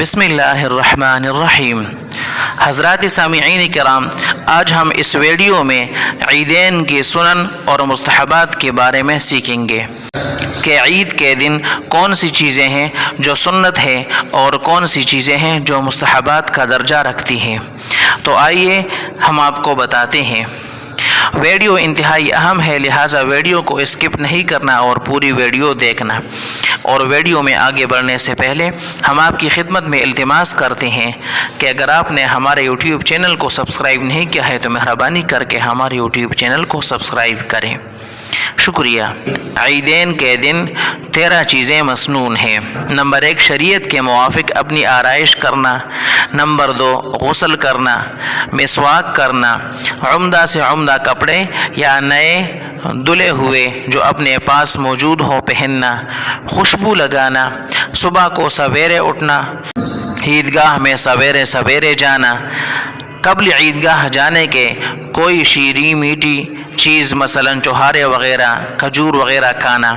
بسم اللہ الرحمن الرحیم۔ حضرات سامعین کرام، آج ہم اس ویڈیو میں عیدین کی سنن اور مستحبات کے بارے میں سیکھیں گے کہ عید کے دن کون سی چیزیں ہیں جو سنت ہے اور کون سی چیزیں ہیں جو مستحبات کا درجہ رکھتی ہیں۔ تو آئیے ہم آپ کو بتاتے ہیں۔ ویڈیو انتہائی اہم ہے، لہٰذا ویڈیو کو اسکپ نہیں کرنا اور پوری ویڈیو دیکھنا۔ اور ویڈیو میں آگے بڑھنے سے پہلے ہم آپ کی خدمت میں التماس کرتے ہیں کہ اگر آپ نے ہمارے یوٹیوب چینل کو سبسکرائب نہیں کیا ہے تو مہربانی کر کے ہمارے یوٹیوب چینل کو سبسکرائب کریں، شکریہ۔ عیدین کے دن 13 چیزیں مسنون ہیں۔ نمبر 1، شریعت کے موافق اپنی آرائش کرنا۔ نمبر 2، غسل کرنا، مسواک کرنا، عمدہ سے عمدہ کپڑے یا نئے دھلے ہوئے جو اپنے پاس موجود ہو پہننا، خوشبو لگانا، صبح کو سویرے اٹھنا، عیدگاہ میں سویرے سویرے جانا، قبل عیدگاہ جانے کے کوئی شیریں میٹھی چیز مثلا چھہارے وغیرہ، کھجور وغیرہ کھانا،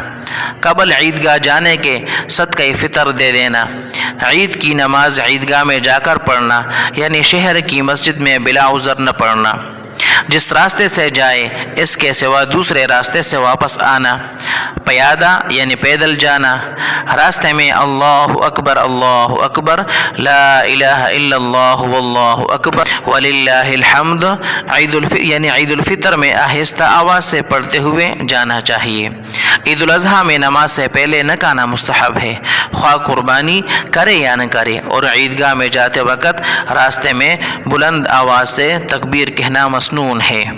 قبل عیدگاہ جانے کے صدقہ فطر دے دینا، عید کی نماز عیدگاہ میں جا کر پڑھنا یعنی شہر کی مسجد میں بلا عذر نہ پڑھنا، جس راستے سے جائے اس کے سوا دوسرے راستے سے واپس آنا، پیادہ یعنی پیدل جانا، راستے میں اللہ اکبر لا الہ الا اللہ واللہ اکبر وللہ الحمد یعنی عید الفطر میں آہستہ آواز سے پڑھتے ہوئے جانا چاہیے۔ عید الاضحیٰ میں نماز سے پہلے نہ کھانا مستحب ہے، خواہ قربانی کرے یا نہ کرے، اور عیدگاہ میں جاتے وقت راستے میں بلند آواز سے تکبیر کہنا مسنون ہے۔